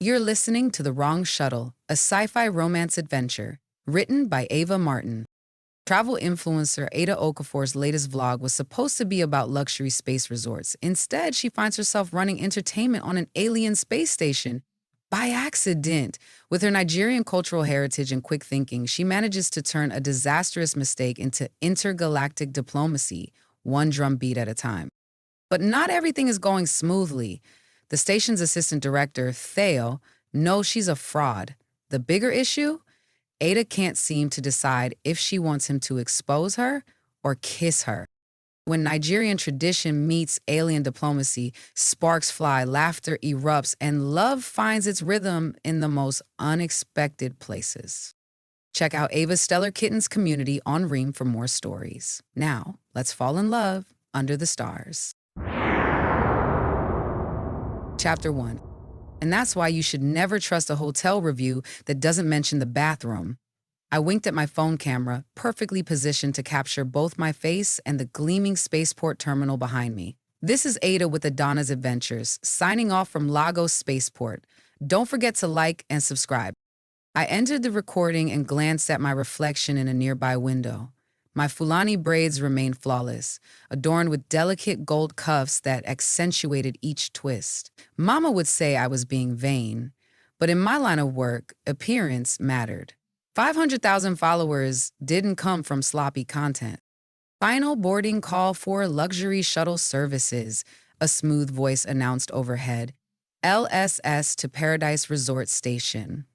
You're listening to The Wrong Shuttle, a sci-fi romance adventure, written by Ava Marten. Travel influencer Ada Okafor's latest vlog was supposed to be about luxury space resorts. Instead, she finds herself running entertainment on an alien space station. By accident. With her Nigerian cultural heritage and quick thinking, she manages to turn a disastrous mistake into intergalactic diplomacy, one drumbeat at a time. But not everything is going smoothly. The station's assistant director, Theo, knows she's a fraud. The bigger issue? Ada can't seem to decide if she wants him to expose her or kiss her. When Nigerian tradition meets alien diplomacy, sparks fly, laughter erupts, and love finds its rhythm in the most unexpected places. Check out Ava's Stellar Kittens community on Ream for more stories. Now, let's fall in love under the stars. Chapter 1. And that's why you should never trust a hotel review that doesn't mention the bathroom. I winked at my phone camera, perfectly positioned to capture both my face and the gleaming spaceport terminal behind me. This is Ada with Adana's Adventures, signing off from Lagos Spaceport. Don't forget to like and subscribe. I entered the recording and glanced at my reflection in a nearby window. My Fulani braids remained flawless, adorned with delicate gold cuffs that accentuated each twist. Mama would say I was being vain, but in my line of work, appearance mattered. 500,000 followers didn't come from sloppy content. Final boarding call for luxury shuttle services, a smooth voice announced overhead. LSS to Paradise Resort Station.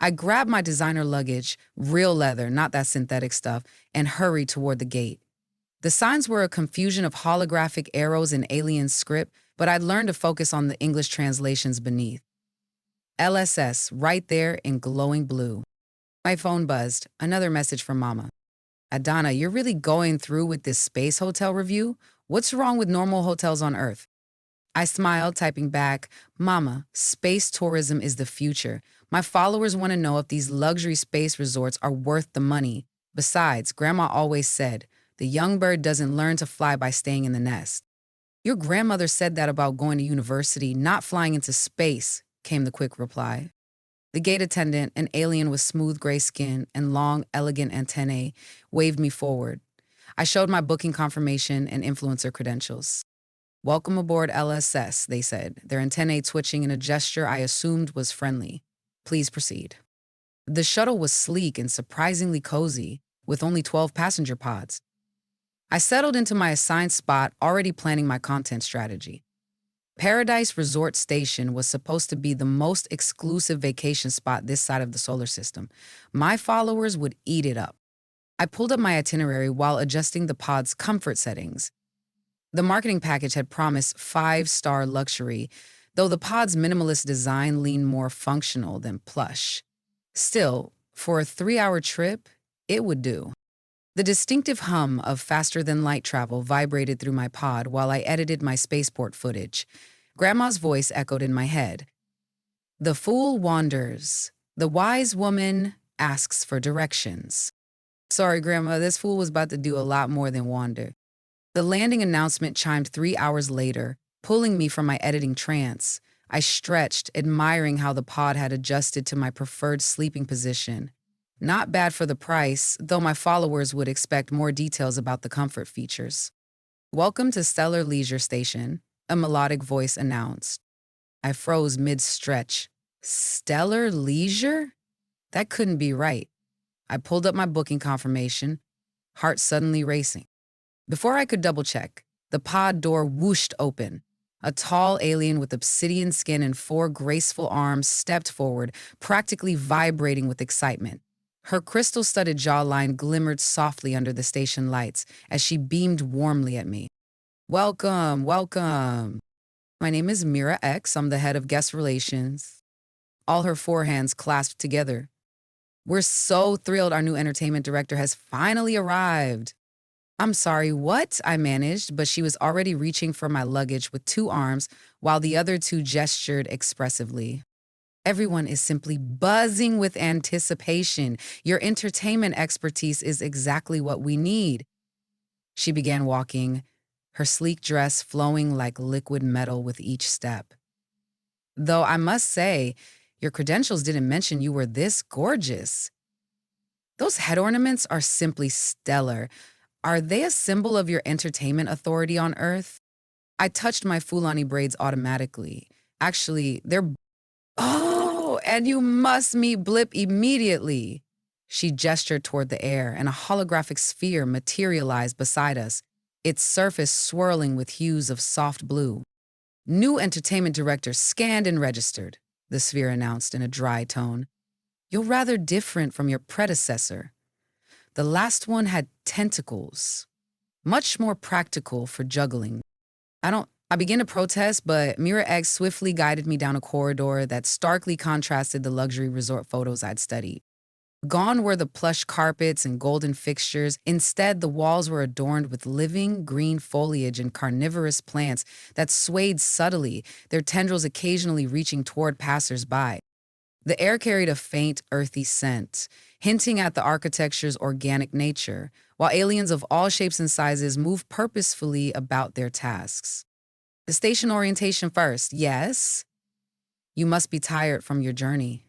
I grabbed my designer luggage, real leather, not that synthetic stuff, and hurried toward the gate. The signs were a confusion of holographic arrows and alien script, but I'd learned to focus on the English translations beneath. LSS, right there in glowing blue. My phone buzzed, another message from Mama. Adana, you're really going through with this space hotel review? What's wrong with normal hotels on Earth? I smiled, typing back, Mama, space tourism is the future. My followers want to know if these luxury space resorts are worth the money. Besides, Grandma always said, the young bird doesn't learn to fly by staying in the nest. Your grandmother said that about going to university, not flying into space, came the quick reply. The gate attendant, an alien with smooth gray skin and long, elegant antennae, waved me forward. I showed my booking confirmation and influencer credentials. Welcome aboard LSS, they said, their antennae twitching in a gesture I assumed was friendly. Please proceed. The shuttle was sleek and surprisingly cozy, with only 12 passenger pods. I settled into my assigned spot, already planning my content strategy. Paradise Resort Station was supposed to be the most exclusive vacation spot this side of the solar system. My followers would eat it up. I pulled up my itinerary while adjusting the pod's comfort settings. The marketing package had promised 5-star luxury, though the pod's minimalist design leaned more functional than plush. Still, for a 3-hour trip, it would do. The distinctive hum of faster-than-light travel vibrated through my pod while I edited my spaceport footage. Grandma's voice echoed in my head. The fool wanders. The wise woman asks for directions. Sorry, Grandma, this fool was about to do a lot more than wander. The landing announcement chimed 3 hours later, pulling me from my editing trance. I stretched, admiring how the pod had adjusted to my preferred sleeping position. Not bad for the price, though my followers would expect more details about the comfort features. Welcome to Stellar Leisure Station, a melodic voice announced. I froze mid-stretch. Stellar Leisure? That couldn't be right. I pulled up my booking confirmation, heart suddenly racing. Before I could double-check, the pod door whooshed open. A tall alien with obsidian skin and 4 graceful arms stepped forward, practically vibrating with excitement. Her crystal-studded jawline glimmered softly under the station lights as she beamed warmly at me. Welcome, welcome. My name is Mira X. I'm the head of guest relations. All her 4 hands clasped together. We're so thrilled our new entertainment director has finally arrived. I'm sorry, what? I managed, but she was already reaching for my luggage with 2 arms while the other 2 gestured expressively. Everyone is simply buzzing with anticipation. Your entertainment expertise is exactly what we need. She began walking, her sleek dress flowing like liquid metal with each step. Though I must say, your credentials didn't mention you were this gorgeous. Those head ornaments are simply stellar. Are they a symbol of your entertainment authority on Earth? I touched my Fulani braids automatically. Actually, they're... Oh, and you must meet Blip immediately. She gestured toward the air, and a holographic sphere materialized beside us, its surface swirling with hues of soft blue. New entertainment director scanned and registered, the sphere announced in a dry tone. You're rather different from your predecessor. The last one had tentacles, much more practical for juggling. I began to protest, but Mira X swiftly guided me down a corridor that starkly contrasted the luxury resort photos I'd studied. Gone were the plush carpets and golden fixtures. Instead, the walls were adorned with living green foliage and carnivorous plants that swayed subtly, their tendrils occasionally reaching toward passers-by. The air carried a faint, earthy scent, hinting at the architecture's organic nature, while aliens of all shapes and sizes moved purposefully about their tasks. The station orientation first, yes? You must be tired from your journey.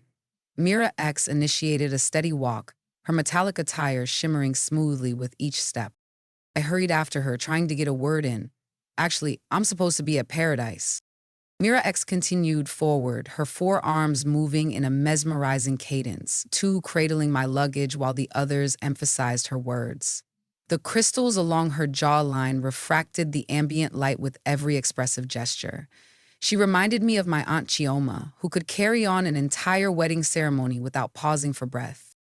Mira X initiated a steady walk, her metallic attire shimmering smoothly with each step. I hurried after her, trying to get a word in. Actually, I'm supposed to be at Paradise. Mira X continued forward, her forearms moving in a mesmerizing cadence, two cradling my luggage while the others emphasized her words. The crystals along her jawline refracted the ambient light with every expressive gesture. She reminded me of my Aunt Chioma, who could carry on an entire wedding ceremony without pausing for breath.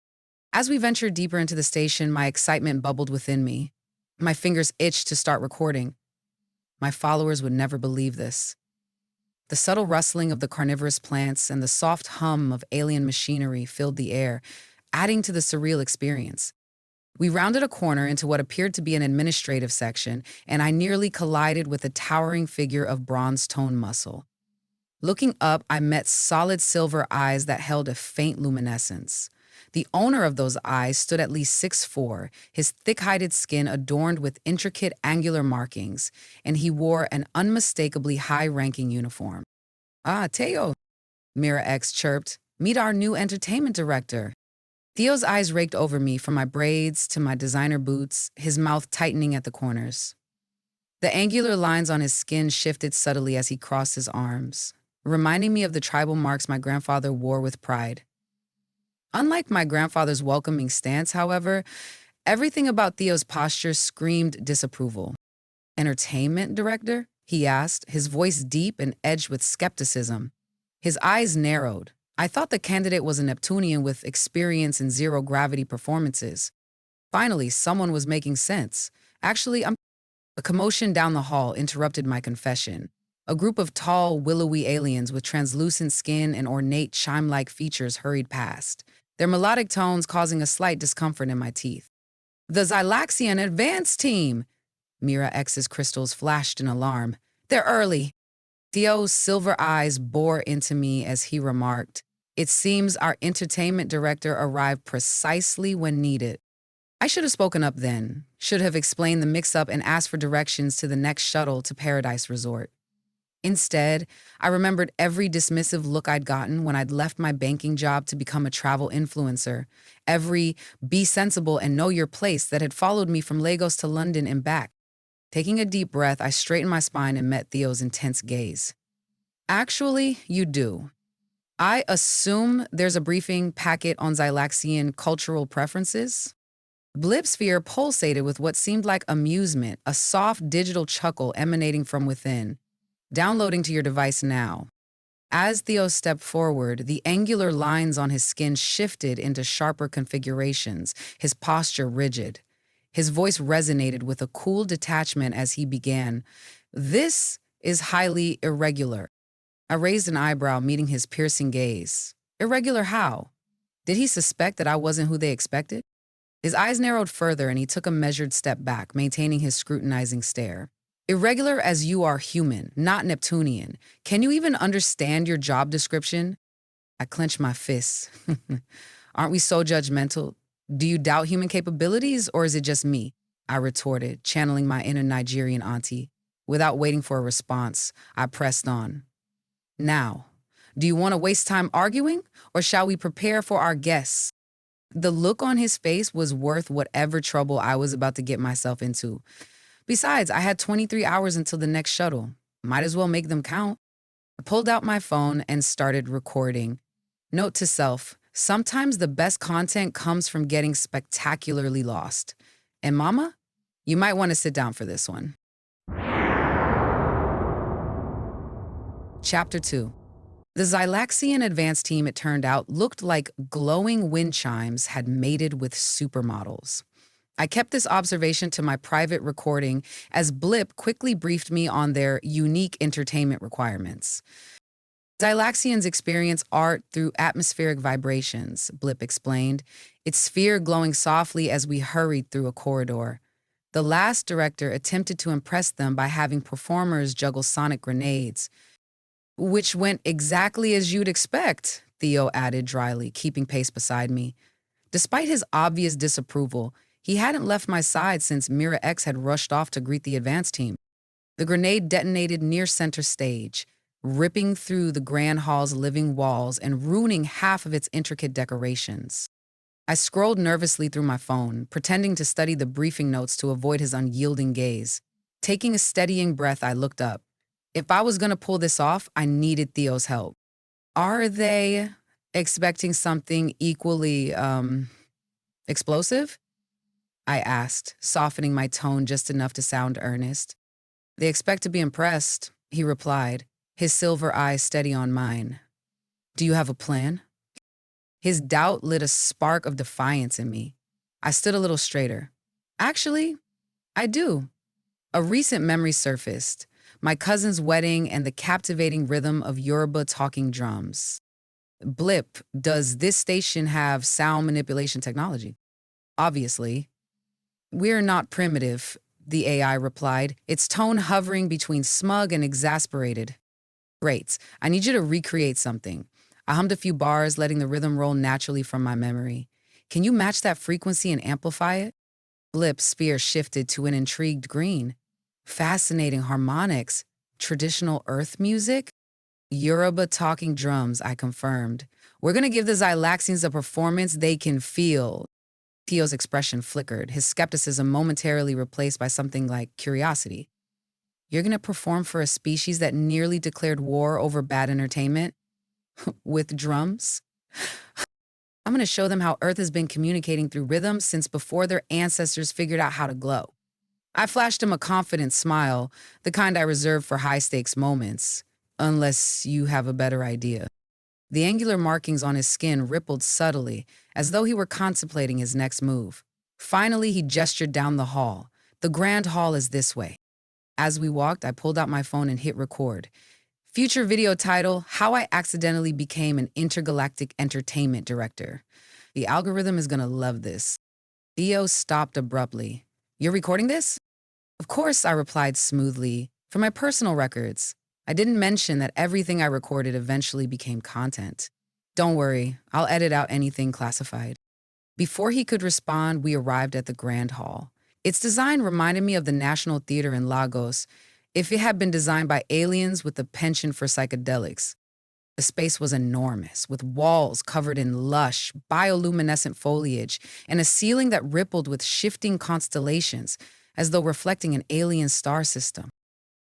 As we ventured deeper into the station, my excitement bubbled within me. My fingers itched to start recording. My followers would never believe this. The subtle rustling of the carnivorous plants and the soft hum of alien machinery filled the air, adding to the surreal experience. We rounded a corner into what appeared to be an administrative section, and I nearly collided with a towering figure of bronze tone muscle. Looking up, I met solid silver eyes that held a faint luminescence. The owner of those eyes stood at least 6'4", his thick-hided skin adorned with intricate angular markings, and he wore an unmistakably high-ranking uniform. "Ah, Theo," Mira X chirped. "Meet our new entertainment director." Theo's eyes raked over me from my braids to my designer boots, his mouth tightening at the corners. The angular lines on his skin shifted subtly as he crossed his arms, reminding me of the tribal marks my grandfather wore with pride. Unlike my grandfather's welcoming stance, however, everything about Theo's posture screamed disapproval. "Entertainment director?" he asked, his voice deep and edged with skepticism. His eyes narrowed. I thought the candidate was a Neptunian with experience in zero-gravity performances. Finally, someone was making sense. Actually, A commotion down the hall interrupted my confession. A group of tall, willowy aliens with translucent skin and ornate chime-like features hurried past, their melodic tones causing a slight discomfort in my teeth. "The Xylaxian advance team!" Mira X's crystals flashed in alarm. "They're early." Theo's silver eyes bore into me as he remarked, "It seems our entertainment director arrived precisely when needed." I should have spoken up then, should have explained the mix-up and asked for directions to the next shuttle to Paradise Resort. Instead, I remembered every dismissive look I'd gotten when I'd left my banking job to become a travel influencer, every "be sensible and know your place" that had followed me from Lagos to London and back. Taking a deep breath, I straightened my spine and met Theo's intense gaze. "Actually, you do. I assume there's a briefing packet on Xylaxian cultural preferences?" Blipsphere pulsated with what seemed like amusement, a soft digital chuckle emanating from within. "Downloading to your device now." As Theo stepped forward, the angular lines on his skin shifted into sharper configurations, his posture rigid. His voice resonated with a cool detachment as he began, "This is highly irregular." I raised an eyebrow, meeting his piercing gaze. Irregular how? Did he suspect that I wasn't who they expected? His eyes narrowed further and he took a measured step back, maintaining his scrutinizing stare. "Irregular as you are human, not Neptunian. Can you even understand your job description?" I clenched my fists. "Aren't we so judgmental? Do you doubt human capabilities, or is it just me?" I retorted, channeling my inner Nigerian auntie. Without waiting for a response, I pressed on. "Now, Do you want to waste time arguing, or shall we prepare for our guests? The look on his face was worth whatever trouble I was about to get myself into. Besides, I had 23 hours until the next shuttle. Might as well make them count. I pulled out my phone and started recording. Note to self, sometimes the best content comes from getting spectacularly lost. And Mama, you might want to sit down for this one. Chapter 2. The Xylaxian advance team, it turned out, looked like glowing wind chimes had mated with supermodels. I kept this observation to my private recording as Blip quickly briefed me on their unique entertainment requirements. Xylaxians experience art through atmospheric vibrations, Blip explained, its sphere glowing softly as we hurried through a corridor. The last director attempted to impress them by having performers juggle sonic grenades, which went exactly as you'd expect, Theo added dryly, keeping pace beside me. Despite his obvious disapproval, he hadn't left my side since Mira X had rushed off to greet the advance team. The grenade detonated near center stage, ripping through the Grand Hall's living walls and ruining half of its intricate decorations. I scrolled nervously through my phone, pretending to study the briefing notes to avoid his unyielding gaze. Taking a steadying breath, I looked up. If I was going to pull this off, I needed Theo's help. Are they expecting something equally, explosive? I asked, softening my tone just enough to sound earnest. They expect to be impressed, he replied, his silver eyes steady on mine. Do you have a plan? His doubt lit a spark of defiance in me. I stood a little straighter. Actually, I do. A recent memory surfaced. My cousin's wedding and the captivating rhythm of Yoruba talking drums. Blip, does this station have sound manipulation technology? Obviously. We're not primitive, the AI replied, its tone hovering between smug and exasperated. Great. I need you to recreate something. I hummed a few bars, letting the rhythm roll naturally from my memory. Can you match that frequency and amplify it? Blip's spear shifted to an intrigued green. Fascinating harmonics. Traditional earth music? Yoruba talking drums, I confirmed. We're going to give the Xylaxians a performance they can feel. Theo's expression flickered, his skepticism momentarily replaced by something like curiosity. You're going to perform for a species that nearly declared war over bad entertainment? With drums? I'm going to show them how Earth has been communicating through rhythm since before their ancestors figured out how to glow. I flashed him a confident smile, the kind I reserve for high-stakes moments, unless you have a better idea. The angular markings on his skin rippled subtly, as though he were contemplating his next move. Finally, he gestured down the hall. The Grand Hall is this way. As we walked, I pulled out my phone and hit record. Future video title, How I Accidentally Became an Intergalactic Entertainment Director. The algorithm is going to love this. Theo stopped abruptly. You're recording this? Of course, I replied smoothly. For my personal records. I didn't mention that everything I recorded eventually became content. Don't worry, I'll edit out anything classified. Before he could respond, we arrived at the Grand Hall. Its design reminded me of the National Theater in Lagos, if it had been designed by aliens with a penchant for psychedelics. The space was enormous, with walls covered in lush, bioluminescent foliage and a ceiling that rippled with shifting constellations, as though reflecting an alien star system.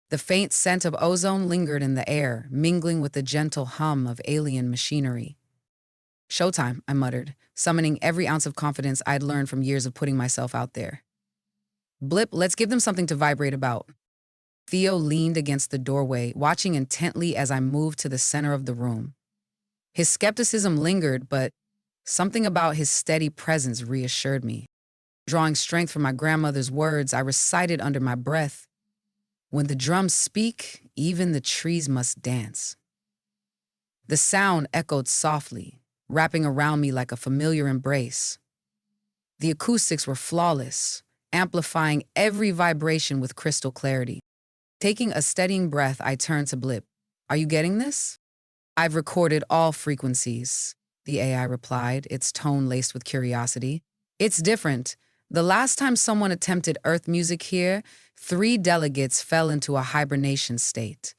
The faint scent of ozone lingered in the air, mingling with the gentle hum of alien machinery. Showtime, I muttered, summoning every ounce of confidence I'd learned from years of putting myself out there. Blip, let's give them something to vibrate about. Theo leaned against the doorway, watching intently as I moved to the center of the room. His skepticism lingered, but something about his steady presence reassured me. Drawing strength from my grandmother's words, I recited under my breath, when the drums speak, even the trees must dance. The sound echoed softly, wrapping around me like a familiar embrace. The acoustics were flawless, amplifying every vibration with crystal clarity. Taking a steadying breath, I turned to Blip. Are you getting this? I've recorded all frequencies, the AI replied, its tone laced with curiosity. It's different. The last time someone attempted Earth music here, 3 delegates fell into a hibernation state.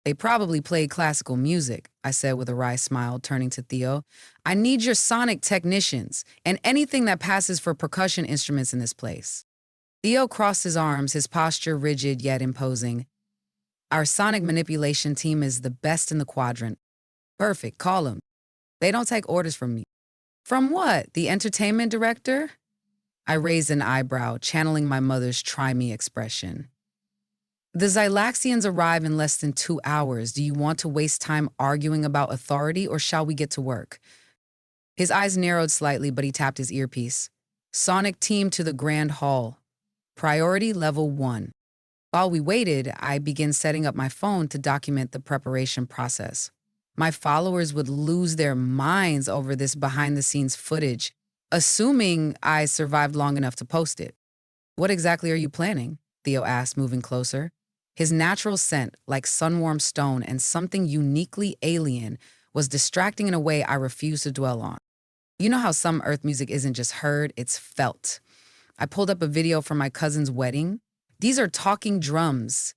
They probably played classical music, I said with a wry smile, turning to Theo. I need your sonic technicians and anything that passes for percussion instruments in this place. Theo crossed his arms, his posture rigid yet imposing. Our sonic manipulation team is the best in the quadrant. Perfect, call them. They don't take orders from me. From what? The entertainment director? I raised an eyebrow, channeling my mother's try me expression. The Xylaxians arrive in less than 2 hours. Do you want to waste time arguing about authority, or shall we get to work? His eyes narrowed slightly, but he tapped his earpiece. Sonic team to the Grand Hall. Priority level 1. While we waited, I began setting up my phone to document the preparation process. My followers would lose their minds over this behind-the-scenes footage, assuming I survived long enough to post it. What exactly are you planning? Theo asked, moving closer. His natural scent, like sun-warmed stone and something uniquely alien, was distracting in a way I refused to dwell on. You know how some Earth music isn't just heard, it's felt. I pulled up a video from my cousin's wedding. These are talking drums.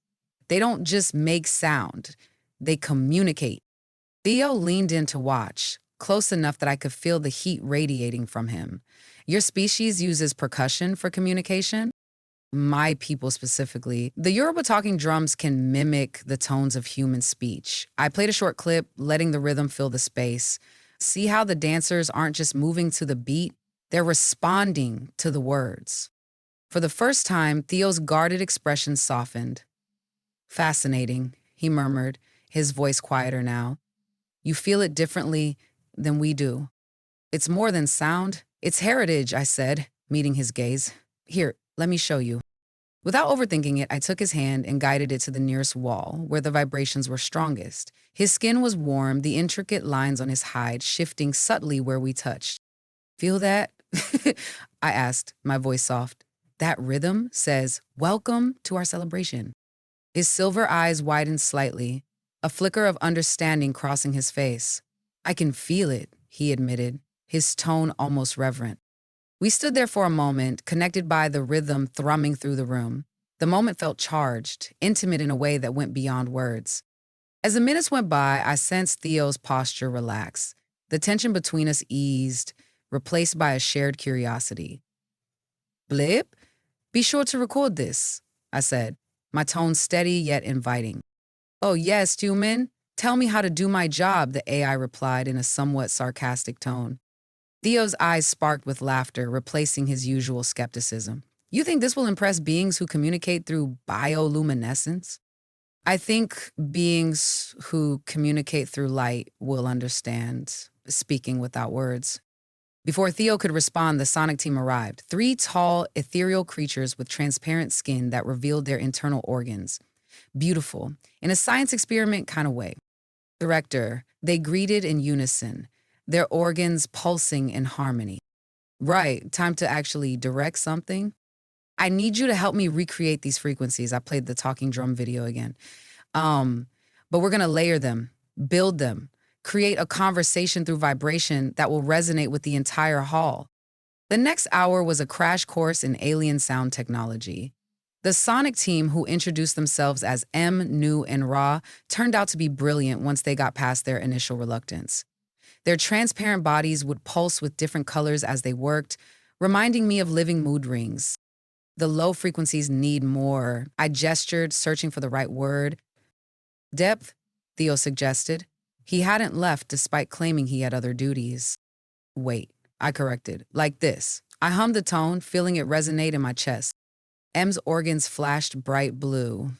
They don't just make sound, they communicate. Theo leaned in to watch, close enough that I could feel the heat radiating from him. Your species uses percussion for communication? My people specifically. The Yoruba talking drums can mimic the tones of human speech. I played a short clip, letting the rhythm fill the space. See how the dancers aren't just moving to the beat, they're responding to the words. For the first time, Theo's guarded expression softened. Fascinating, he murmured, his voice quieter now. You feel it differently than we do. It's more than sound, it's heritage, I said, meeting his gaze. Here, let me show you. Without overthinking it, I took his hand and guided it to the nearest wall, where the vibrations were strongest. His skin was warm, the intricate lines on his hide shifting subtly where we touched. Feel that? I asked, my voice soft. That rhythm says, welcome to our celebration. His silver eyes widened slightly, a flicker of understanding crossing his face. I can feel it, he admitted, his tone almost reverent. We stood there for a moment, connected by the rhythm thrumming through the room. The moment felt charged, intimate in a way that went beyond words. As the minutes went by, I sensed Theo's posture relax. The tension between us eased, replaced by a shared curiosity. Blip? Be sure to record this, I said, my tone steady yet inviting. Oh yes, human. Tell me how to do my job, the AI replied in a somewhat sarcastic tone. Theo's eyes sparked with laughter, replacing his usual skepticism. You think this will impress beings who communicate through bioluminescence? I think beings who communicate through light will understand, speaking without words. Before Theo could respond, the sonic team arrived. 3 tall, ethereal creatures with transparent skin that revealed their internal organs. Beautiful, in a science experiment kind of way. Director, they greeted in unison, their organs pulsing in harmony. Right, time to actually direct something. I need you to help me recreate these frequencies. I played the talking drum video again. But we're gonna layer them, build them, create a conversation through vibration that will resonate with the entire hall. The next hour was a crash course in alien sound technology. The sonic team, who introduced themselves as M, Nu, and Ra, turned out to be brilliant once they got past their initial reluctance. Their transparent bodies would pulse with different colors as they worked, reminding me of living mood rings. The low frequencies need more. I gestured, searching for the right word. Depth, Theo suggested. He hadn't left despite claiming he had other duties. Wait, I corrected. Like this. I hummed the tone, feeling it resonate in my chest. M's organs flashed bright blue.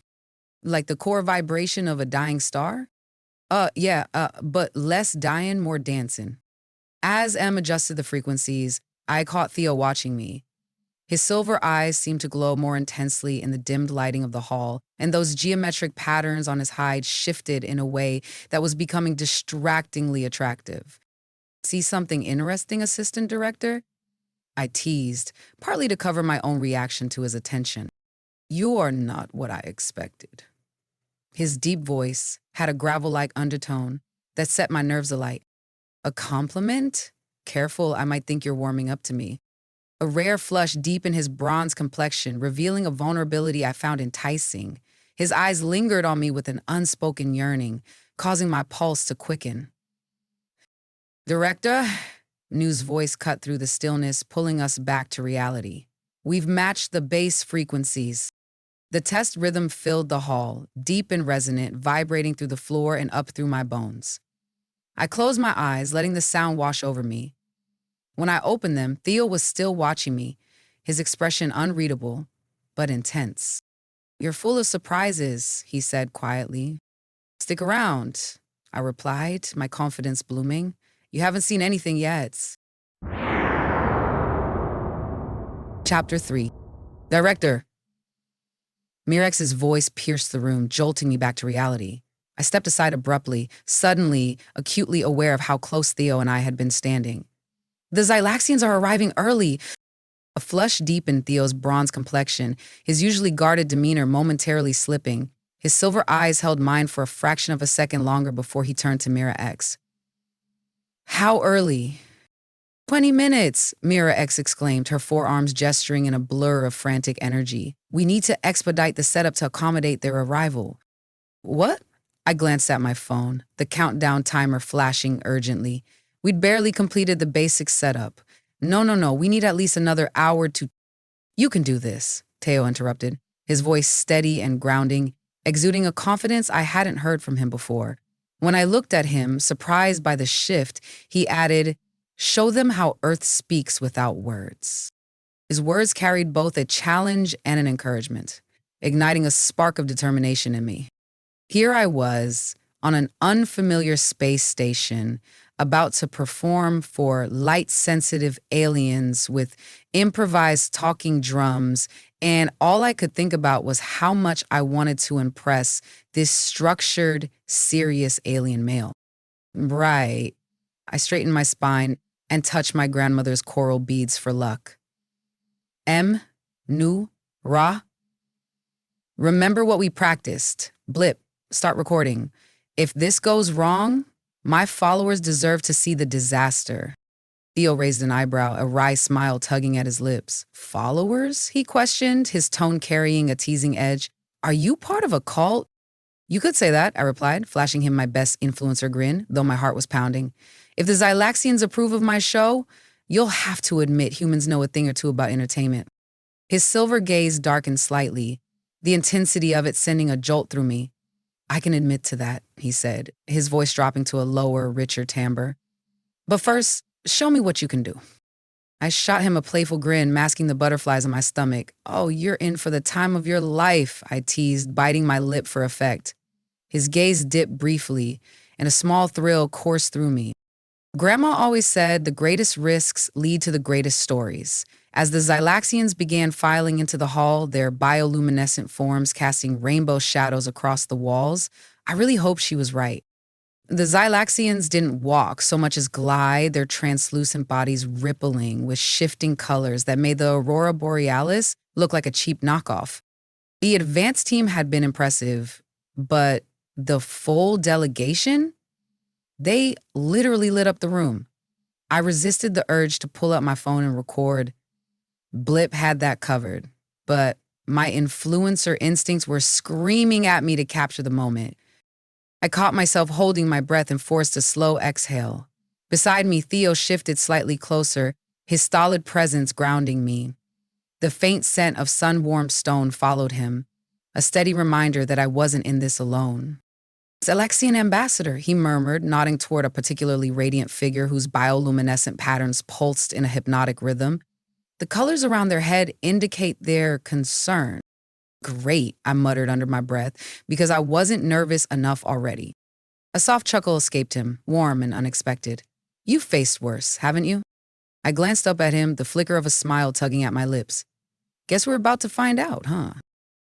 Like the core vibration of a dying star? But less dying, more dancing. As M adjusted the frequencies, I caught Theo watching me. His silver eyes seemed to glow more intensely in the dimmed lighting of the hall, and those geometric patterns on his hide shifted in a way that was becoming distractingly attractive. See something interesting, assistant director? I teased, partly to cover my own reaction to his attention. You are not what I expected. His deep voice had a gravel-like undertone that set my nerves alight. A compliment? Careful, I might think you're warming up to me. A rare flush deep in his bronze complexion, revealing a vulnerability I found enticing. His eyes lingered on me with an unspoken yearning, causing my pulse to quicken. Director, Nu's voice cut through the stillness, pulling us back to reality. We've matched the bass frequencies. The test rhythm filled the hall, deep and resonant, vibrating through the floor and up through my bones. I closed my eyes, letting the sound wash over me. When I opened them, Theo was still watching me, his expression unreadable, but intense. "You're full of surprises," he said quietly. "Stick around," I replied, my confidence blooming. "You haven't seen anything yet." Chapter 3. Director. Mirex's voice pierced the room, jolting me back to reality. I stepped aside abruptly, suddenly acutely aware of how close Theo and I had been standing. "The Xylaxians are arriving early." A flush deepened Theo's bronze complexion, his usually guarded demeanor momentarily slipping. His silver eyes held mine for a fraction of a second longer before he turned to Mira X. "How early?" 20 minutes, Mira X exclaimed, her forearms gesturing in a blur of frantic energy. "We need to expedite the setup to accommodate their arrival." "What?" I glanced at my phone, the countdown timer flashing urgently. We'd barely completed the basic setup. No, we need at least another hour to— "You can do this," Theo interrupted, his voice steady and grounding, exuding a confidence I hadn't heard from him before. When I looked at him, surprised by the shift, he added, "Show them how Earth speaks without words." His words carried both a challenge and an encouragement, igniting a spark of determination in me. Here I was, on an unfamiliar space station, about to perform for light-sensitive aliens with improvised talking drums, and all I could think about was how much I wanted to impress this structured, serious alien male. Right. I straightened my spine and touched my grandmother's coral beads for luck. M, Nu, Ra. Remember what we practiced. Blip, start recording. If this goes wrong, my followers deserve to see the disaster. Theo raised an eyebrow, a wry smile tugging at his lips. "Followers?" he questioned, his tone carrying a teasing edge. "Are you part of a cult?" "You could say that," I replied, flashing him my best influencer grin, though my heart was pounding. "If the Xylaxians approve of my show, you'll have to admit humans know a thing or two about entertainment." His silver gaze darkened slightly, the intensity of it sending a jolt through me. "I can admit to that," he said, his voice dropping to a lower, richer timbre. "But first, show me what you can do." I shot him a playful grin, masking the butterflies in my stomach. "Oh, you're in for the time of your life," I teased, biting my lip for effect. His gaze dipped briefly, and a small thrill coursed through me. Grandma always said the greatest risks lead to the greatest stories. As the Xylaxians began filing into the hall, their bioluminescent forms casting rainbow shadows across the walls, I really hoped she was right. The Xylaxians didn't walk so much as glide, their translucent bodies rippling with shifting colors that made the Aurora Borealis look like a cheap knockoff. The advanced team had been impressive, but the full delegation? They literally lit up the room. I resisted the urge to pull up my phone and record. Blip had that covered, but my influencer instincts were screaming at me to capture the moment. I caught myself holding my breath and forced a slow exhale. Beside me, Theo shifted slightly closer, his stolid presence grounding me. The faint scent of sun-warmed stone followed him, a steady reminder that I wasn't in this alone. "Xylaxian ambassador," he murmured, nodding toward a particularly radiant figure whose bioluminescent patterns pulsed in a hypnotic rhythm. "The colors around their head indicate their concern." "Great," I muttered under my breath, because I wasn't nervous enough already. A soft chuckle escaped him, warm and unexpected. "You've faced worse, haven't you?" I glanced up at him, the flicker of a smile tugging at my lips. "Guess we're about to find out, huh?"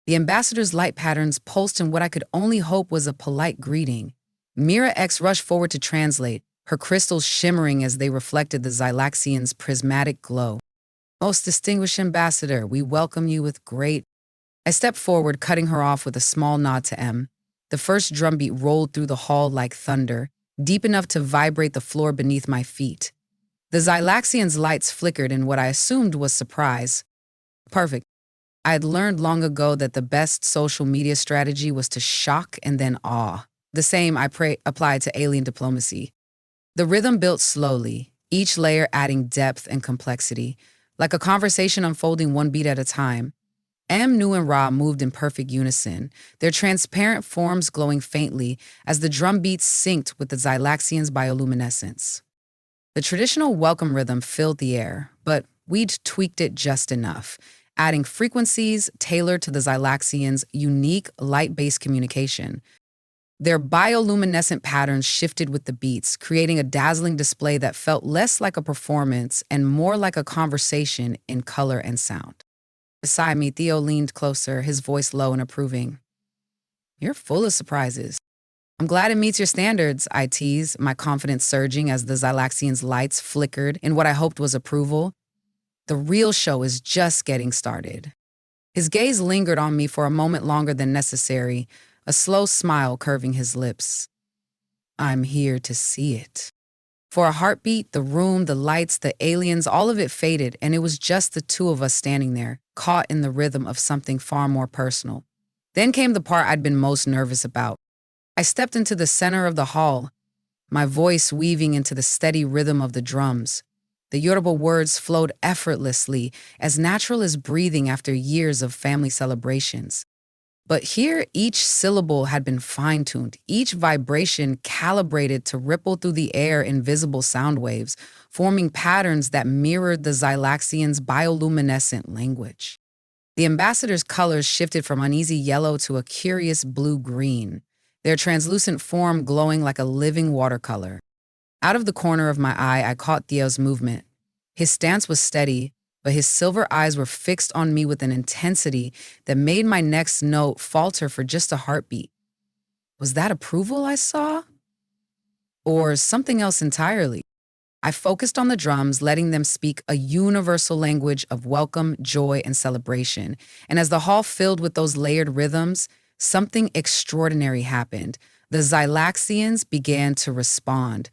The ambassador's light patterns pulsed in what I could only hope was a polite greeting. Mira X rushed forward to translate, her crystals shimmering as they reflected the Xylaxian's prismatic glow. "Most distinguished ambassador, we welcome you with great—" I stepped forward, cutting her off with a small nod to M. The first drumbeat rolled through the hall like thunder, deep enough to vibrate the floor beneath my feet. The Xylaxian's lights flickered in what I assumed was surprise. "Perfect. I had learned long ago that the best social media strategy was to shock and then awe. The same applied to alien diplomacy. The rhythm built slowly, each layer adding depth and complexity, like a conversation unfolding one beat at a time. Am, Nu, and Ra moved in perfect unison, their transparent forms glowing faintly as the drum beats synced with the Xylaxian's bioluminescence. The traditional welcome rhythm filled the air, but we'd tweaked it just enough, adding frequencies tailored to the Xylaxian's unique light-based communication. Their bioluminescent patterns shifted with the beats, creating a dazzling display that felt less like a performance and more like a conversation in color and sound. Beside me, Theo leaned closer, his voice low and approving. "You're full of surprises." "I'm glad it meets your standards," I teased, my confidence surging as the Xylaxian's lights flickered in what I hoped was approval. "The real show is just getting started." His gaze lingered on me for a moment longer than necessary, a slow smile curving his lips. "I'm here to see it." For a heartbeat, the room, the lights, the aliens, all of it faded, and it was just the two of us standing there, caught in the rhythm of something far more personal. Then came the part I'd been most nervous about. I stepped into the center of the hall, my voice weaving into the steady rhythm of the drums. The Yoruba words flowed effortlessly, as natural as breathing after years of family celebrations. But here, each syllable had been fine-tuned, each vibration calibrated to ripple through the air in visible sound waves, forming patterns that mirrored the Xylaxian's bioluminescent language. The ambassador's colors shifted from uneasy yellow to a curious blue-green, their translucent form glowing like a living watercolor. Out of the corner of my eye, I caught Theo's movement. His stance was steady, but his silver eyes were fixed on me with an intensity that made my next note falter for just a heartbeat. Was that approval I saw? Or something else entirely? I focused on the drums, letting them speak a universal language of welcome, joy, and celebration. And as the hall filled with those layered rhythms, something extraordinary happened. The Xylaxians began to respond.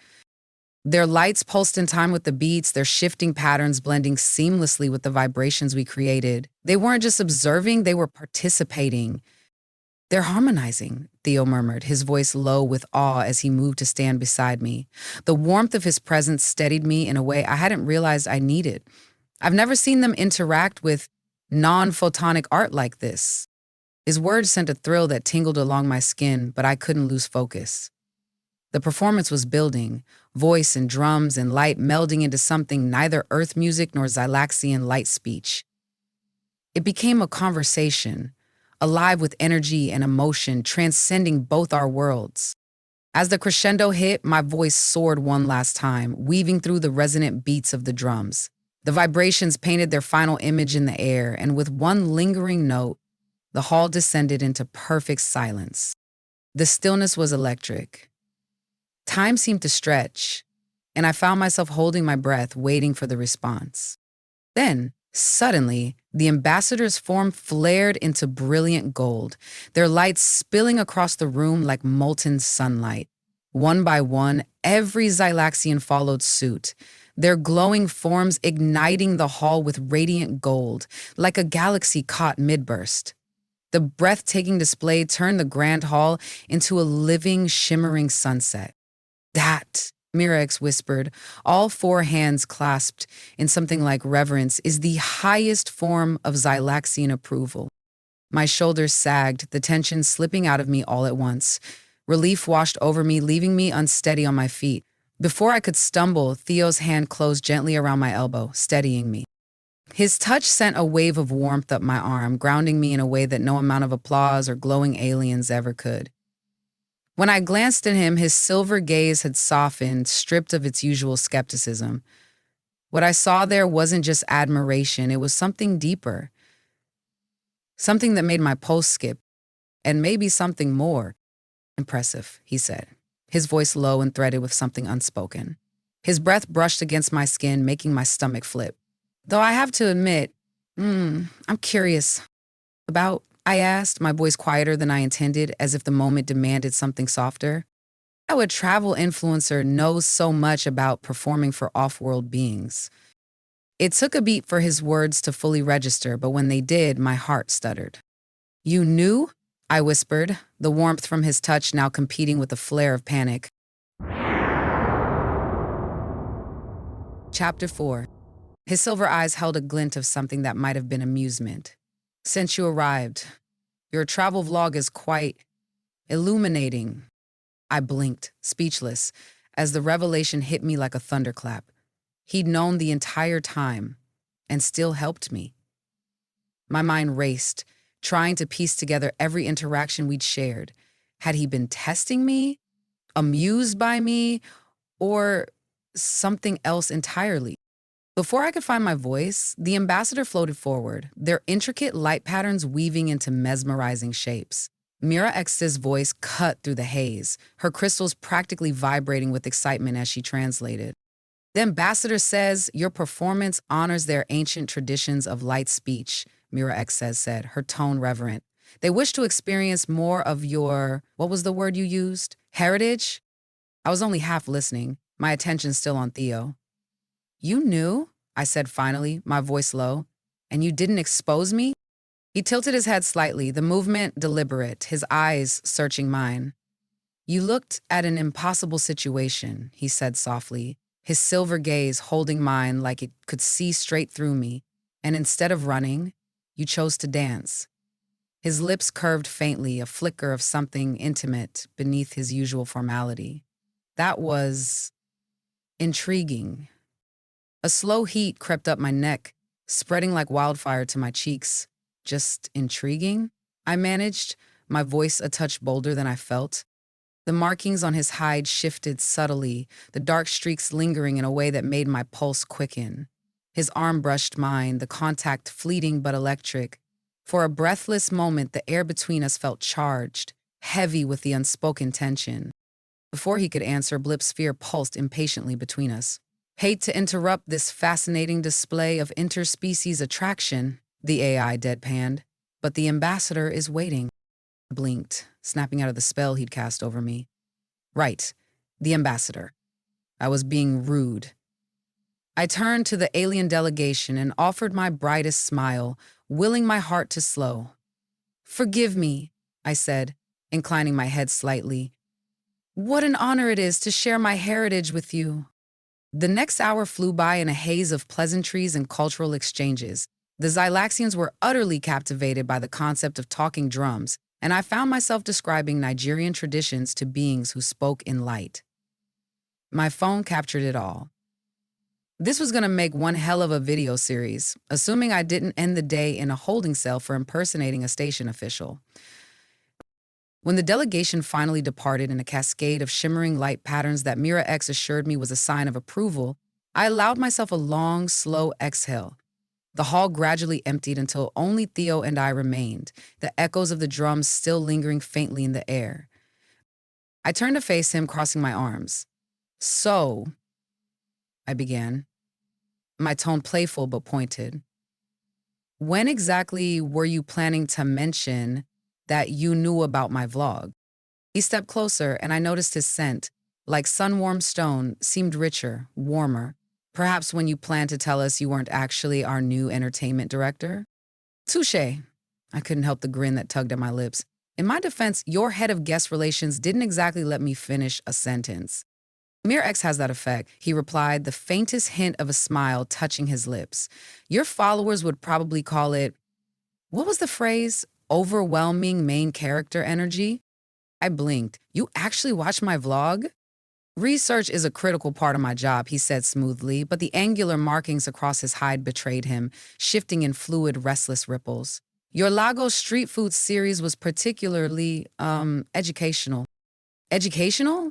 Their lights pulsed in time with the beats, their shifting patterns blending seamlessly with the vibrations we created. They weren't just observing, they were participating. "They're harmonizing," Theo murmured, his voice low with awe as he moved to stand beside me. The warmth of his presence steadied me in a way I hadn't realized I needed. I've never seen them interact with non-photonic art like this. His words sent a thrill that tingled along my skin, but I couldn't lose focus. The performance was building, voice and drums and light melding into something neither earth music nor Xylaxian light speech. It became a conversation, alive with energy and emotion, transcending both our worlds. As the crescendo hit, my voice soared one last time, weaving through the resonant beats of the drums. The vibrations painted their final image in the air, and with one lingering note, the hall descended into perfect silence. The stillness was electric. Time seemed to stretch, and I found myself holding my breath, waiting for the response. Then, suddenly, the ambassador's form flared into brilliant gold, their lights spilling across the room like molten sunlight. One by one, every Xylaxian followed suit, their glowing forms igniting the hall with radiant gold, like a galaxy caught mid-burst. The breathtaking display turned the grand hall into a living, shimmering sunset. "That," Mirax whispered, all four hands clasped in something like reverence, "is the highest form of Xylaxian approval." My shoulders sagged, the tension slipping out of me all at once. Relief washed over me, leaving me unsteady on my feet. Before I could stumble, Theo's hand closed gently around my elbow, steadying me. His touch sent a wave of warmth up my arm, grounding me in a way that no amount of applause or glowing aliens ever could. When I glanced at him, his silver gaze had softened, stripped of its usual skepticism. What I saw there wasn't just admiration, it was something deeper. Something that made my pulse skip, and maybe something more. "Impressive," he said, his voice low and threaded with something unspoken. His breath brushed against my skin, making my stomach flip. "Though I have to admit, I'm curious about," I asked, my voice quieter than I intended, as if the moment demanded something softer. "How a travel influencer knows so much about performing for off-world beings." It took a beat for his words to fully register, but when they did, my heart stuttered. You knew? I whispered, the warmth from his touch now competing with a flare of panic. Chapter 4. His silver eyes held a glint of something that might have been amusement. Since you arrived, your travel vlog is quite illuminating. I blinked, speechless, as the revelation hit me like a thunderclap. He'd known the entire time, and still helped me. My mind raced, trying to piece together every interaction we'd shared. Had he been testing me, amused by me, or something else entirely? Before I could find my voice, the ambassador floated forward, their intricate light patterns weaving into mesmerizing shapes. Mira X's voice cut through the haze, her crystals practically vibrating with excitement as she translated. The ambassador says your performance honors their ancient traditions of light speech, Mira X said, her tone reverent. They wish to experience more of your, what was the word you used? Heritage? I was only half listening, my attention still on Theo. You knew? I said finally, my voice low. And you didn't expose me? He tilted his head slightly, the movement deliberate, his eyes searching mine. You looked at an impossible situation, he said softly, his silver gaze holding mine like it could see straight through me. And instead of running, you chose to dance. His lips curved faintly, a flicker of something intimate beneath his usual formality. That was intriguing. A slow heat crept up my neck, spreading like wildfire to my cheeks. Just intriguing? I managed, my voice a touch bolder than I felt. The markings on his hide shifted subtly, the dark streaks lingering in a way that made my pulse quicken. His arm brushed mine, the contact fleeting but electric. For a breathless moment, the air between us felt charged, heavy with the unspoken tension. Before he could answer, Blip's sphere pulsed impatiently between us. Hate to interrupt this fascinating display of interspecies attraction, the AI deadpanned, but the ambassador is waiting. I blinked, snapping out of the spell he'd cast over me. Right, the ambassador. I was being rude. I turned to the alien delegation and offered my brightest smile, willing my heart to slow. Forgive me, I said, inclining my head slightly. What an honor it is to share my heritage with you. The next hour flew by in a haze of pleasantries and cultural exchanges. The Xylaxians were utterly captivated by the concept of talking drums, and I found myself describing Nigerian traditions to beings who spoke in light. My phone captured it all. This was going to make one hell of a video series, assuming I didn't end the day in a holding cell for impersonating a station official. When the delegation finally departed in a cascade of shimmering light patterns that Mira X assured me was a sign of approval, I allowed myself a long, slow exhale. The hall gradually emptied until only Theo and I remained, the echoes of the drums still lingering faintly in the air. I turned to face him, crossing my arms. So, I began, my tone playful but pointed. When exactly were you planning to mention that you knew about my vlog? He stepped closer, and I noticed his scent, like sun-warmed stone, seemed richer, warmer. Perhaps when you planned to tell us you weren't actually our new entertainment director? Touché. I couldn't help the grin that tugged at my lips. In my defense, your head of guest relations didn't exactly let me finish a sentence. Mir X has that effect, he replied, the faintest hint of a smile touching his lips. Your followers would probably call it, what was the phrase? Overwhelming main character energy? I blinked. You actually watched my vlog? Research is a critical part of my job, he said smoothly, but the angular markings across his hide betrayed him, shifting in fluid, restless ripples. Your Lagos street food series was particularly, educational. Educational?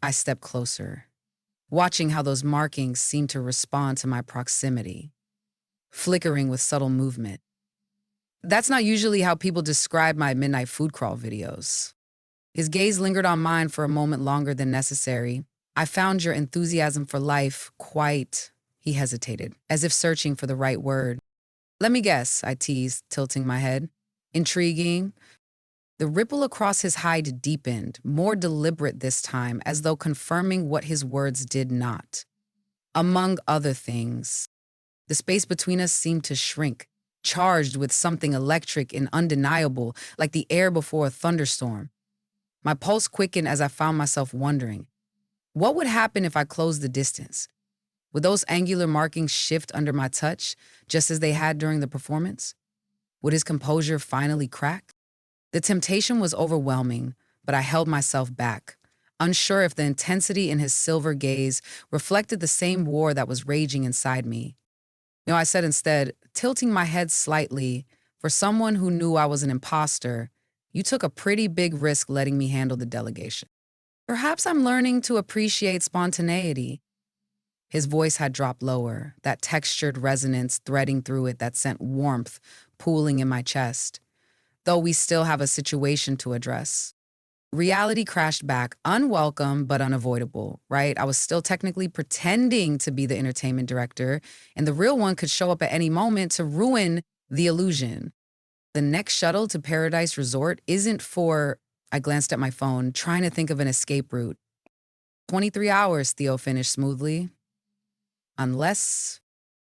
I stepped closer, watching how those markings seemed to respond to my proximity, flickering with subtle movement. That's not usually how people describe my midnight food crawl videos. His gaze lingered on mine for a moment longer than necessary. I found your enthusiasm for life quite, he hesitated, as if searching for the right word. Let me guess, I teased, tilting my head. Intriguing. The ripple across his hide deepened, more deliberate this time, as though confirming what his words did not. Among other things. The space between us seemed to shrink, charged with something electric and undeniable, like the air before a thunderstorm. My pulse quickened as I found myself wondering, what would happen if I closed the distance? Would those angular markings shift under my touch, just as they had during the performance? Would his composure finally crack? The temptation was overwhelming, but I held myself back, unsure if the intensity in his silver gaze reflected the same war that was raging inside me. I said instead, tilting my head slightly, for someone who knew I was an imposter, you took a pretty big risk letting me handle the delegation. Perhaps I'm learning to appreciate spontaneity. His voice had dropped lower, that textured resonance threading through it that sent warmth pooling in my chest. Though we still have a situation to address. Reality crashed back, unwelcome but unavoidable, right? I was still technically pretending to be the entertainment director, and the real one could show up at any moment to ruin the illusion. The next shuttle to Paradise Resort isn't for, I glanced at my phone, trying to think of an escape route. 23 hours, Theo finished smoothly. Unless?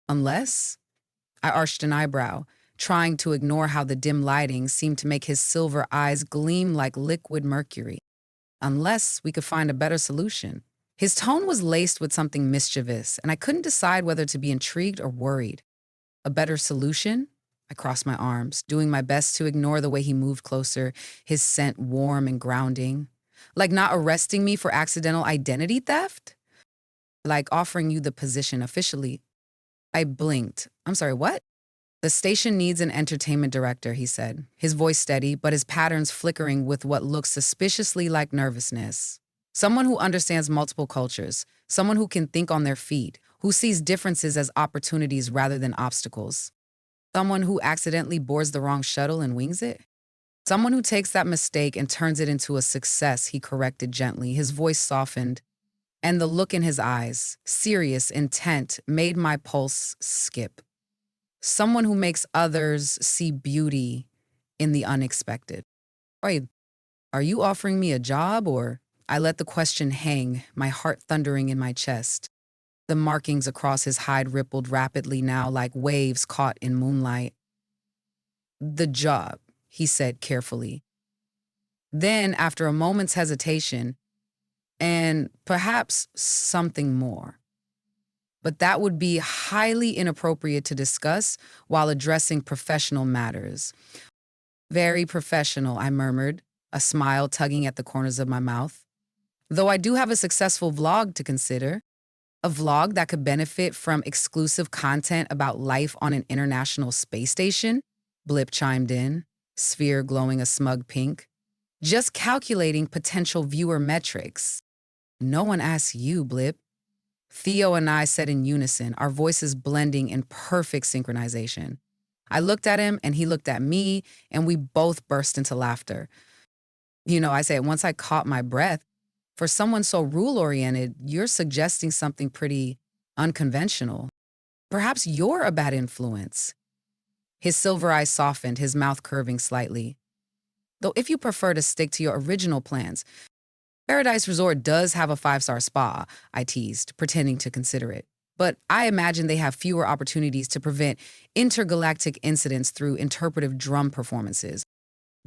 I arched an eyebrow, trying to ignore how the dim lighting seemed to make his silver eyes gleam like liquid mercury. Unless we could find a better solution. His tone was laced with something mischievous, and I couldn't decide whether to be intrigued or worried. A better solution? I crossed my arms, doing my best to ignore the way he moved closer, his scent warm and grounding. Like not arresting me for accidental identity theft? Like offering you the position officially. I blinked. I'm sorry, what? The station needs an entertainment director, he said, his voice steady, but his patterns flickering with what looked suspiciously like nervousness. Someone who understands multiple cultures, someone who can think on their feet, who sees differences as opportunities rather than obstacles. Someone who accidentally boards the wrong shuttle and wings it. Someone who takes that mistake and turns it into a success, he corrected gently, his voice softened. And the look in his eyes, serious, intent, made my pulse skip. Someone who makes others see beauty in the unexpected. Wait, are you offering me a job or? I let the question hang, my heart thundering in my chest. The markings across his hide rippled rapidly now like waves caught in moonlight. The job, he said carefully. Then, after a moment's hesitation, and perhaps something more. But that would be highly inappropriate to discuss while addressing professional matters. Very professional, I murmured, a smile tugging at the corners of my mouth. Though I do have a successful vlog to consider, a vlog that could benefit from exclusive content about life on an international space station, Blip chimed in, sphere glowing a smug pink. Just calculating potential viewer metrics. No one asks you, Blip. Theo and I said in unison, our voices blending in perfect synchronization. I looked at him and he looked at me, and we both burst into laughter. I said, once I caught my breath, for someone so rule-oriented, you're suggesting something pretty unconventional. Perhaps you're a bad influence. His silver eyes softened, his mouth curving slightly. Though if you prefer to stick to your original plans, Paradise Resort does have a 5-star spa, I teased, pretending to consider it. But I imagine they have fewer opportunities to prevent intergalactic incidents through interpretive drum performances.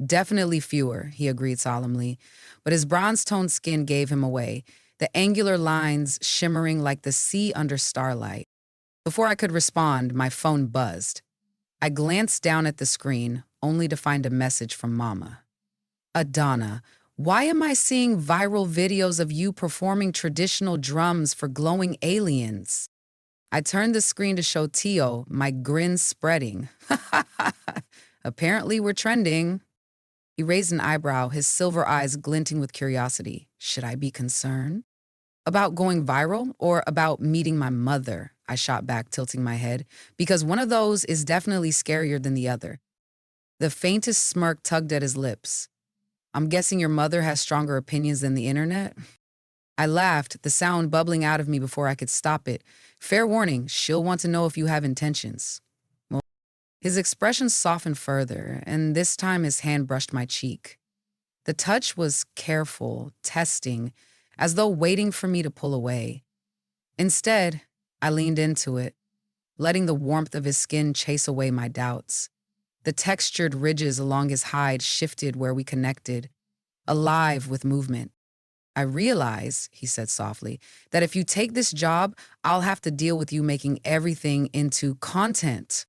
Definitely fewer, he agreed solemnly. But his bronze-toned skin gave him away, the angular lines shimmering like the sea under starlight. Before I could respond, my phone buzzed. I glanced down at the screen, only to find a message from Mama. Adana, why am I seeing viral videos of you performing traditional drums for glowing aliens? I turned the screen to show Theo, my grin spreading. Apparently we're trending. He raised an eyebrow, his silver eyes glinting with curiosity. Should I be concerned? About going viral or about meeting my mother? I shot back, tilting my head, because one of those is definitely scarier than the other. The faintest smirk tugged at his lips. I'm guessing your mother has stronger opinions than the internet? I laughed, the sound bubbling out of me before I could stop it. Fair warning, she'll want to know if you have intentions. Well, his expression softened further, and this time his hand brushed my cheek. The touch was careful, testing, as though waiting for me to pull away. Instead, I leaned into it. letting the warmth of his skin chase away my doubts. The textured ridges along his hide shifted where we connected, alive with movement. I realize, he said softly, that if you take this job, I'll have to deal with you making everything into content.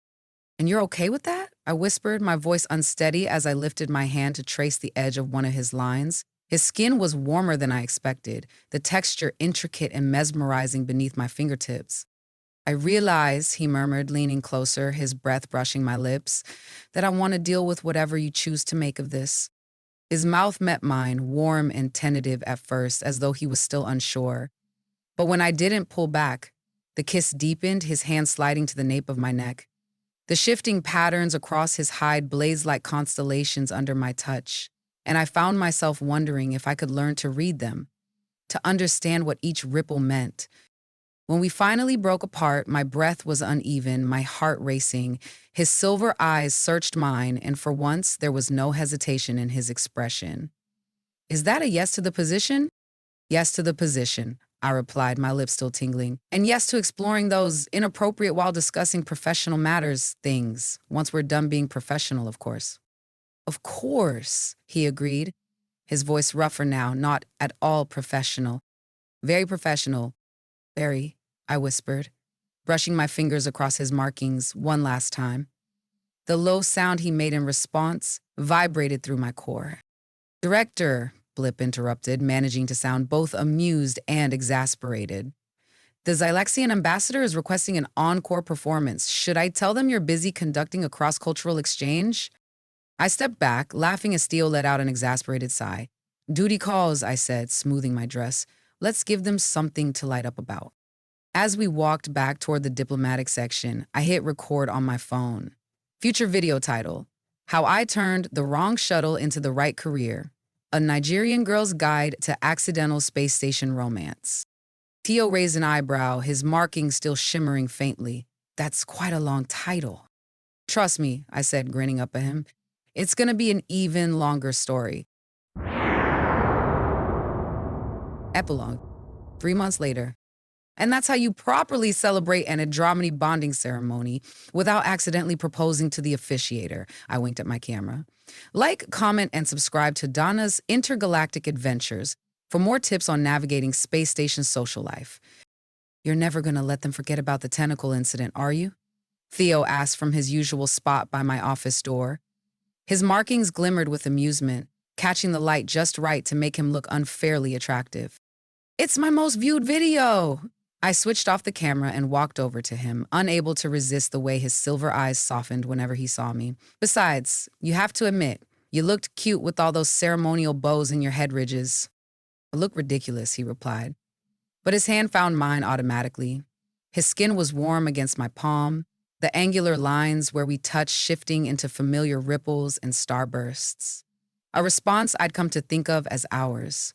And you're okay with that? I whispered, my voice unsteady as I lifted my hand to trace the edge of one of his lines. His skin was warmer than I expected, the texture intricate and mesmerizing beneath my fingertips. I realize, he murmured, leaning closer, his breath brushing my lips, that I want to deal with whatever you choose to make of this. His mouth met mine, warm and tentative at first, as though he was still unsure. But when I didn't pull back, the kiss deepened, his hand sliding to the nape of my neck. The shifting patterns across his hide blazed like constellations under my touch, and I found myself wondering if I could learn to read them, to understand what each ripple meant. When we finally broke apart, my breath was uneven, my heart racing. His silver eyes searched mine, and for once there was no hesitation in his expression. Is that a yes to the position? Yes to the position, I replied, my lips still tingling. And yes to exploring those inappropriate while discussing professional matters things, once we're done being professional, of course. Of course, he agreed, his voice rougher now, not at all professional. Very professional. Very, I whispered, brushing my fingers across his markings one last time. The low sound he made in response vibrated through my core. Director, Blip interrupted, managing to sound both amused and exasperated. The Zylaxian ambassador is requesting an encore performance. Should I tell them you're busy conducting a cross-cultural exchange? I stepped back, laughing as Theo let out an exasperated sigh. Duty calls, I said, smoothing my dress. Let's give them something to light up about. As we walked back toward the diplomatic section, I hit record on my phone. Future video title, How I Turned the Wrong Shuttle into the Right Career, A Nigerian Girl's Guide to Accidental Space Station Romance. Theo raised an eyebrow, his markings still shimmering faintly. That's quite a long title. Trust me, I said, grinning up at him. It's gonna be an even longer story. Epilogue. 3 months later. And that's how you properly celebrate an Andromedy bonding ceremony without accidentally proposing to the officiator. I winked at my camera. Like, comment, and subscribe to Donna's Intergalactic Adventures for more tips on navigating space station social life. You're never gonna let them forget about the tentacle incident, are you? Theo asked from his usual spot by my office door. His markings glimmered with amusement, catching the light just right to make him look unfairly attractive. It's my most viewed video! I switched off the camera and walked over to him, unable to resist the way his silver eyes softened whenever he saw me. Besides, you have to admit, you looked cute with all those ceremonial bows in your head ridges. I look ridiculous, he replied. But his hand found mine automatically. His skin was warm against my palm, the angular lines where we touched shifting into familiar ripples and starbursts. A response I'd come to think of as ours.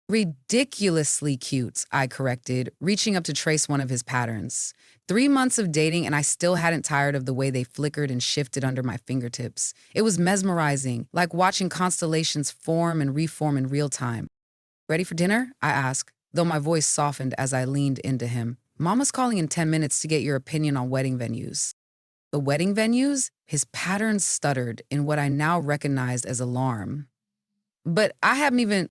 Ridiculously cute, I corrected, reaching up to trace one of his patterns. 3 months of dating and I still hadn't tired of the way they flickered and shifted under my fingertips. It was mesmerizing, like watching constellations form and reform in real time. Ready for dinner? I asked, though my voice softened as I leaned into him. Mama's calling in 10 minutes to get your opinion on wedding venues. The wedding venues? His patterns stuttered in what I now recognized as alarm. But I haven't even...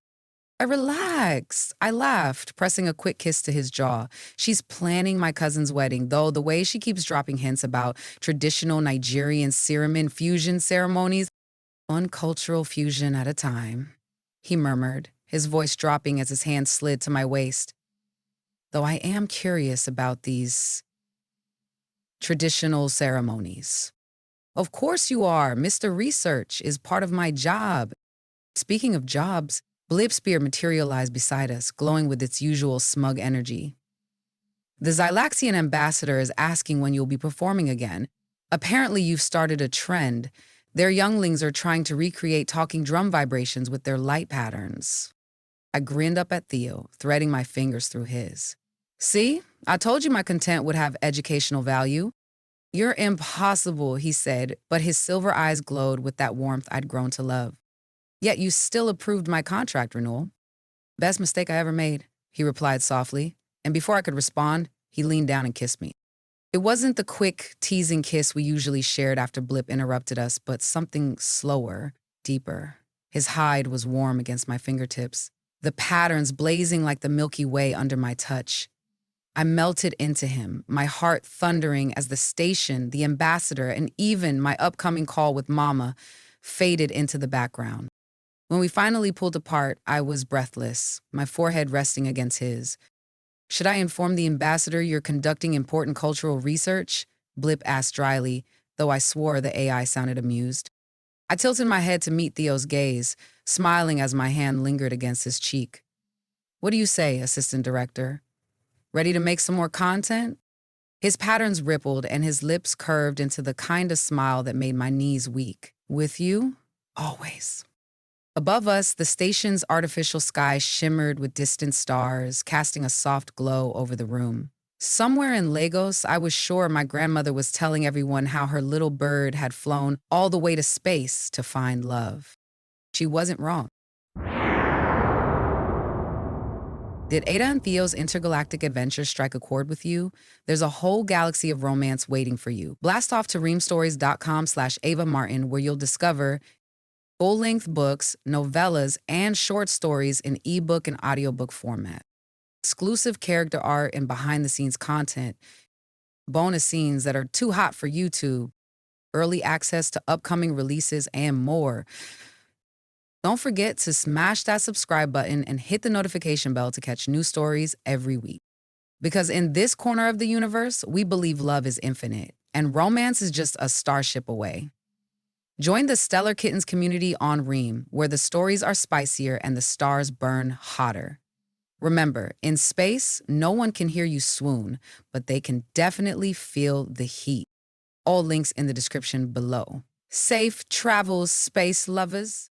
Relax, I laughed, pressing a quick kiss to his jaw. She's planning my cousin's wedding, though the way she keeps dropping hints about traditional Nigerian serum infusion ceremonies, one cultural fusion at a time, he murmured, his voice dropping as his hand slid to my waist. Though I am curious about these traditional ceremonies. Of course you are. Mr. Research is part of my job. Speaking of jobs, Blip spear materialized beside us, glowing with its usual smug energy. The Zylaxian ambassador is asking when you'll be performing again. Apparently you've started a trend. Their younglings are trying to recreate talking drum vibrations with their light patterns. I grinned up at Theo, threading my fingers through his. See, I told you my content would have educational value. You're impossible, he said, but his silver eyes glowed with that warmth I'd grown to love. Yet you still approved my contract renewal. Best mistake I ever made, he replied softly, and before I could respond, he leaned down and kissed me. It wasn't the quick, teasing kiss we usually shared after Blip interrupted us, but something slower, deeper. His hide was warm against my fingertips, the patterns blazing like the Milky Way under my touch. I melted into him, my heart thundering as the station, the ambassador, and even my upcoming call with Mama faded into the background. When we finally pulled apart, I was breathless, my forehead resting against his. Should I inform the ambassador you're conducting important cultural research? Blip asked dryly, though I swore the AI sounded amused. I tilted my head to meet Theo's gaze, smiling as my hand lingered against his cheek. What do you say, Assistant Director? Ready to make some more content? His patterns rippled and his lips curved into the kind of smile that made my knees weak. With you? Always. Above us, the station's artificial sky shimmered with distant stars, casting a soft glow over the room. Somewhere in Lagos, I was sure my grandmother was telling everyone how her little bird had flown all the way to space to find love. She wasn't wrong. Did Ada and Theo's intergalactic adventure strike a chord with you? There's a whole galaxy of romance waiting for you. Blast off to reamstories.com/Ava Marten, where you'll discover full-length books, novellas, and short stories in ebook and audiobook format. Exclusive character art and behind-the-scenes content, bonus scenes that are too hot for YouTube, early access to upcoming releases, and more. Don't forget to smash that subscribe button and hit the notification bell to catch new stories every week. Because in this corner of the universe, we believe love is infinite, and romance is just a starship away. Join the Stellar Kittens community on Ream, where the stories are spicier and the stars burn hotter. Remember, in space, no one can hear you swoon, but they can definitely feel the heat. All links in the description below. Safe travels, space lovers.